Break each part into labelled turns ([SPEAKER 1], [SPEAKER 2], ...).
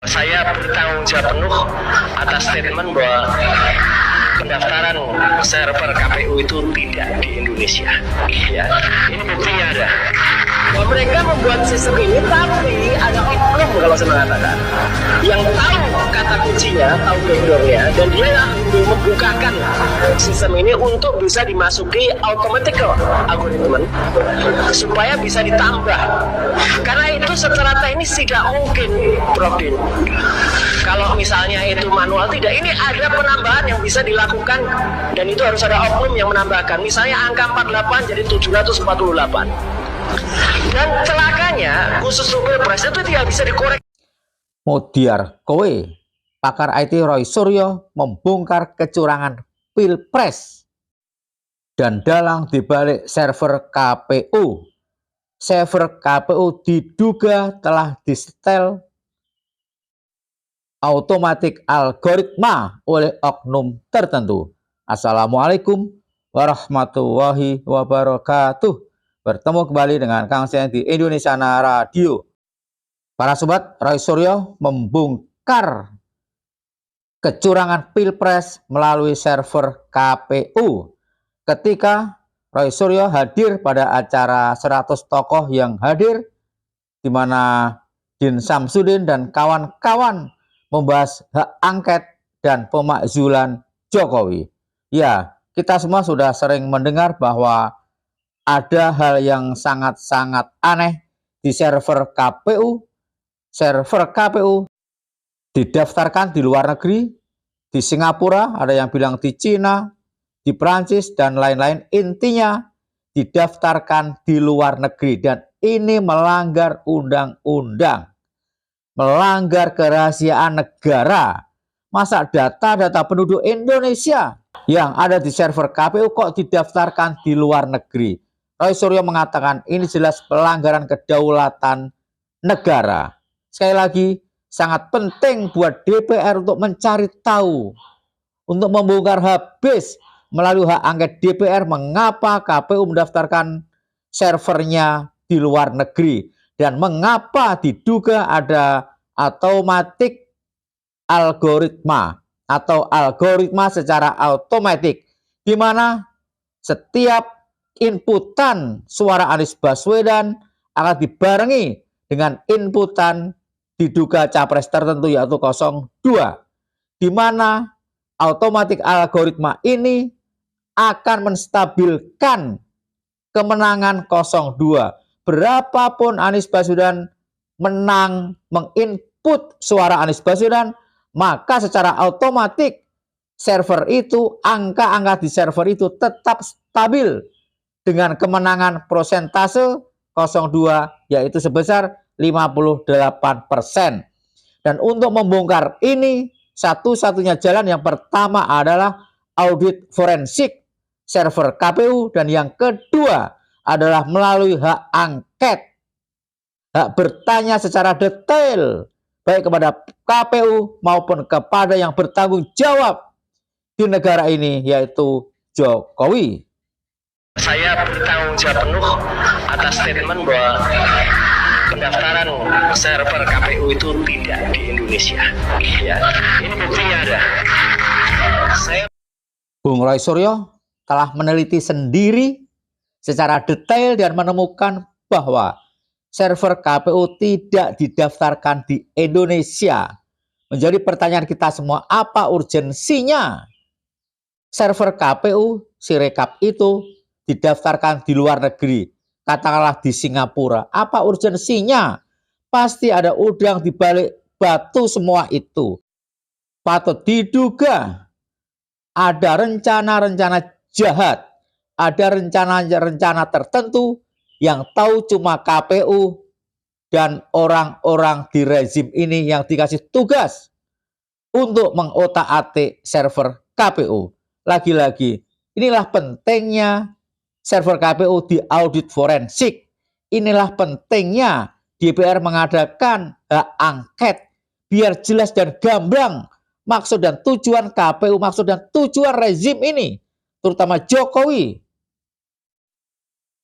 [SPEAKER 1] Saya bertanggung jawab penuh atas statement bahwa pendaftaran server KPU itu tidak di Indonesia. Ya, ini buktinya ada. Bahwa mereka membuat sistem ini, tapi ada oknum kalau saya mengatakan yang tahu kata kuncinya, tahu backdoornya, dan dia membukakan sistem ini untuk bisa dimasuki automatical algoritma supaya bisa ditambah. Karena itu secara teknis tidak mungkin, Prof Din. Kalau misalnya itu manual tidak, ini ada penambahan yang bisa dilakukan dan itu harus ada oknum yang menambahkan. Misalnya angka 48 jadi 748. Dan celakanya khusus untuk Pilpres itu tidak bisa dikorek.
[SPEAKER 2] Modiar kowe, pakar IT Roy Suryo membongkar kecurangan Pilpres dan dalang dibalik server KPU. Server KPU diduga telah disetel otomatik algoritma oleh oknum tertentu. Assalamualaikum warahmatullahi wabarakatuh. Bertemu kembali dengan Kang Sen di Indonesiana Radio. Para sobat, Roy Suryo membongkar kecurangan Pilpres melalui server KPU. Ketika Roy Suryo hadir pada acara 100 tokoh yang hadir, di mana Din Samsudin dan kawan-kawan membahas hak angket dan pemakzulan Jokowi. Ya, kita semua sudah sering mendengar bahwa ada hal yang sangat-sangat aneh di server KPU. Server KPU didaftarkan di luar negeri, di Singapura, ada yang bilang di Cina, di Prancis, dan lain-lain. Intinya didaftarkan di luar negeri dan ini melanggar undang-undang, melanggar kerahasiaan negara. Masa data-data penduduk Indonesia yang ada di server KPU kok didaftarkan di luar negeri? Roy Suryo mengatakan ini jelas pelanggaran kedaulatan negara. Sekali lagi, sangat penting buat DPR untuk mencari tahu, untuk membongkar habis melalui hak angket DPR mengapa KPU mendaftarkan servernya di luar negeri dan mengapa diduga ada otomatik algoritma atau algoritma secara otomatis di mana setiap inputan suara Anies Baswedan akan dibarengi dengan inputan diduga capres tertentu yaitu 02, di mana otomatik algoritma ini akan menstabilkan kemenangan 02. Berapapun Anies Baswedan menang menginput suara Anies Baswedan, maka secara otomatis server itu, angka-angka di server itu tetap stabil dengan kemenangan prosentase 02 yaitu sebesar 58%. Dan untuk membongkar ini, satu-satunya jalan yang pertama adalah audit forensik server KPU dan yang kedua adalah melalui hak angket. Hak bertanya secara detail baik kepada KPU maupun kepada yang bertanggung jawab di negara ini yaitu Jokowi.
[SPEAKER 1] Saya bertanggung jawab penuh atas statement bahwa pendaftaran server KPU itu tidak di Indonesia. Ya, ini buktinya ada.
[SPEAKER 2] Bung Roy Suryo telah meneliti sendiri secara detail dan menemukan bahwa server KPU tidak didaftarkan di Indonesia. Menjadi pertanyaan kita semua, apa urgensinya server KPU Sirekap itu didaftarkan di luar negeri, katakanlah di Singapura? Apa urgensinya? Pasti ada udang di balik batu semua itu. Patut diduga ada rencana-rencana jahat, ada rencana-rencana tertentu yang tahu cuma KPU dan orang-orang di rezim ini yang dikasih tugas untuk mengotak-atik server KPU. Lagi-lagi, inilah pentingnya server KPU di audit forensik. Inilah pentingnya DPR mengadakan hak angket biar jelas dan gamblang maksud dan tujuan KPU, maksud dan tujuan rezim ini, terutama Jokowi.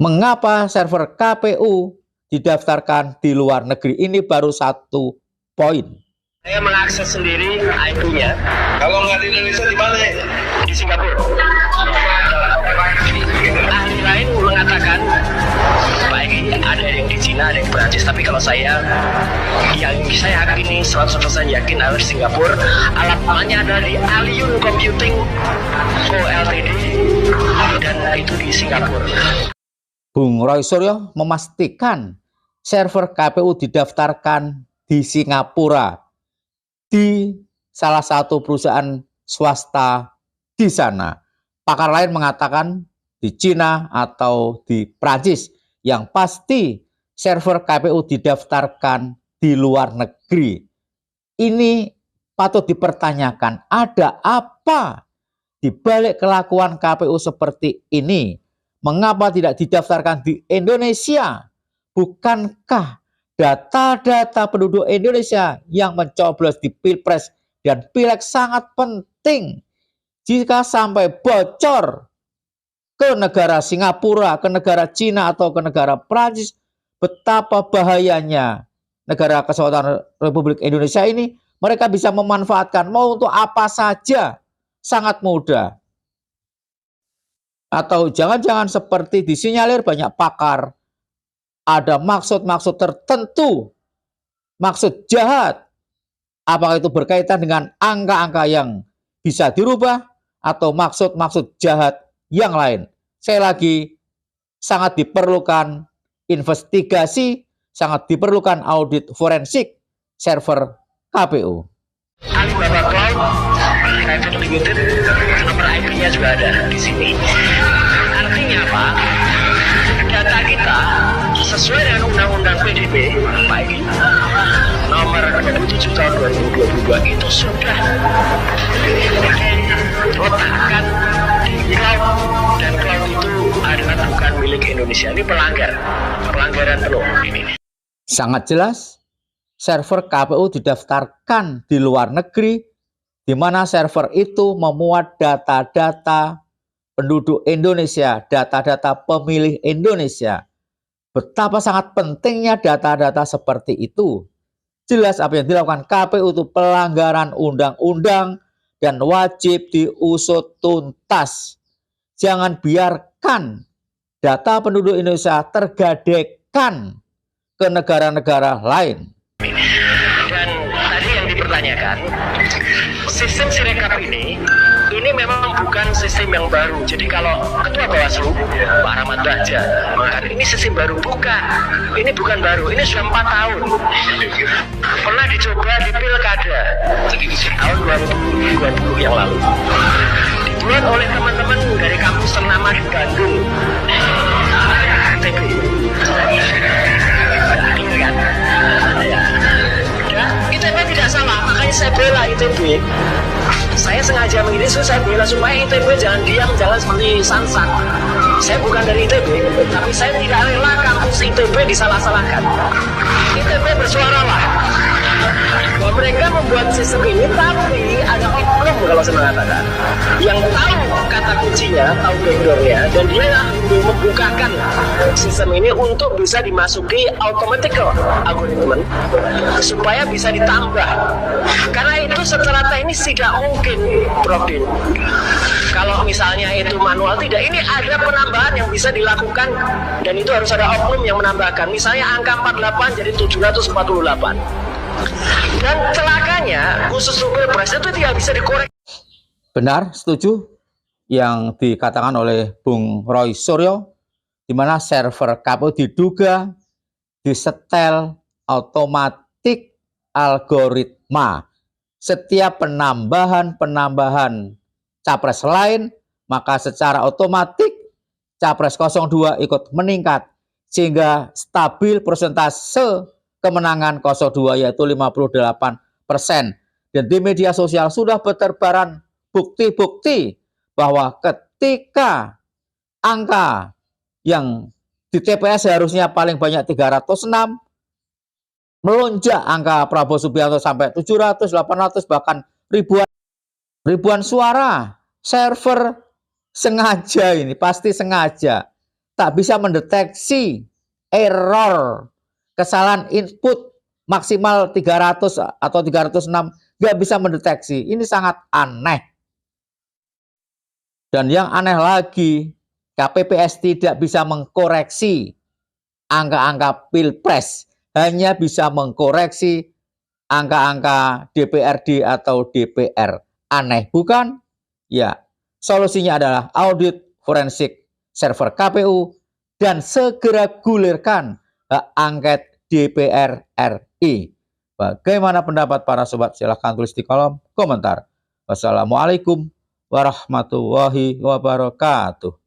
[SPEAKER 2] Mengapa server KPU didaftarkan di luar negeri? Ini baru satu poin.
[SPEAKER 1] Saya mengakses sendiri IP-nya.
[SPEAKER 3] Kalau nggak di Indonesia di mana?
[SPEAKER 1] Di Singapura. Ahli lain mengatakan, Pak Egi, ada yang di Cina, ada yang di Perancis. Tapi kalau saya yakini 100% yakin harus Singapura. Alamatnya ada di Allium Computing Co Ltd dan itu di Singapura.
[SPEAKER 2] Bung Roy Suryo memastikan server KPU didaftarkan di Singapura, di salah satu perusahaan swasta di sana. Pakar lain mengatakan di Cina atau di Prancis. Yang pasti server KPU didaftarkan di luar negeri. Ini patut dipertanyakan, ada apa di balik kelakuan KPU seperti ini? Mengapa tidak didaftarkan di Indonesia? Bukankah data-data penduduk Indonesia yang mencoblos di Pilpres dan Pileg sangat penting? Jika sampai bocor ke negara Singapura, ke negara Cina, atau ke negara Prancis, betapa bahayanya negara Kesatuan Republik Indonesia ini. Mereka bisa memanfaatkan mau untuk apa saja, sangat mudah. Atau jangan-jangan seperti disinyalir banyak pakar, ada maksud-maksud tertentu, maksud jahat. Apakah itu berkaitan dengan angka-angka yang bisa dirubah atau maksud-maksud jahat yang lain? Sekali lagi, sangat diperlukan investigasi, sangat diperlukan audit forensik server KPU.
[SPEAKER 1] Alibaba Cloud Private Limited, nomor IP-nya juga ada di sini. Artinya apa? Data kita sesuai dengan Undang-Undang PDB, Pak Egi, nomor 27 tahun 2022 itu sudah diletakkan di cloud, dan cloud itu adalah bukan milik Indonesia. Ini pelanggaran penuh ini.
[SPEAKER 2] Sangat jelas, server KPU didaftarkan di luar negeri, di mana server itu memuat data-data penduduk Indonesia, data-data pemilih Indonesia. Betapa sangat pentingnya data-data seperti itu. Jelas apa yang dilakukan KPU itu pelanggaran undang-undang dan wajib diusut tuntas. Jangan biarkan data penduduk Indonesia tergadaikan ke negara-negara lain.
[SPEAKER 1] Dan tadi yang dipertanyakan, sistem Sirekap ini memang bukan sistem yang baru. Jadi kalau Ketua Bawaslu, Pak Rahmat Bagja, mengatakan ini sistem baru, bukan. Ini bukan baru, ini sudah 4 tahun. Pernah dicoba di Pilkada tahun 2020 yang lalu. Dibuat oleh teman-teman dari kampus ternama di Bandung. ITB. Kan? Ya, ITB tidak salah, makanya saya bela ITB. Saya sengaja mengirim, saya bela supaya ITB jangan diam, jangan seperti Sansak. Saya bukan dari ITB, tapi saya tidak rela kampus ITB disalah-salahkan. ITB bersuaralah bahwa mereka membuat sistem ini, tapi ada oknum kalau saya mengatakan yang tahu kata kuncinya, tahu backdoornya, dan dia membukakan sistem ini untuk bisa dimasuki automatical algoritma supaya bisa ditambah. Karena itu secara teknis tidak mungkin, Prof Din. Kalau misalnya itu manual, tidak. Ini ada penambahan yang bisa dilakukan, dan itu harus ada oknum yang menambahkan. Misalnya angka 48 jadi 748. Dan celakanya khusus untuk Pilpres itu tidak bisa dikorek.
[SPEAKER 2] Benar, setuju yang dikatakan oleh Bung Roy Suryo, di mana server KPU diduga disetel otomatis algoritma. Setiap penambahan capres lain, maka secara otomatis capres 02 ikut meningkat, sehingga stabil persentase kemenangan 02 yaitu 58%. Dan di media sosial sudah berterbaran bukti-bukti bahwa ketika angka yang di TPS seharusnya paling banyak 306, melonjak angka Prabowo Subianto sampai 700, 800, bahkan ribuan suara. Server sengaja, ini pasti sengaja, tak bisa mendeteksi error, kesalahan input maksimal 300 atau 306 nggak bisa mendeteksi. Ini sangat aneh. Dan yang aneh lagi, KPPS tidak bisa mengkoreksi angka-angka Pilpres, hanya bisa mengkoreksi angka-angka DPRD atau DPR. Aneh bukan? Ya, solusinya adalah audit forensik server KPU dan segera gulirkan hak angket DPR RI. Bagaimana pendapat para sobat? Silahkan tulis di kolom komentar. Wassalamualaikum warahmatullahi wabarakatuh.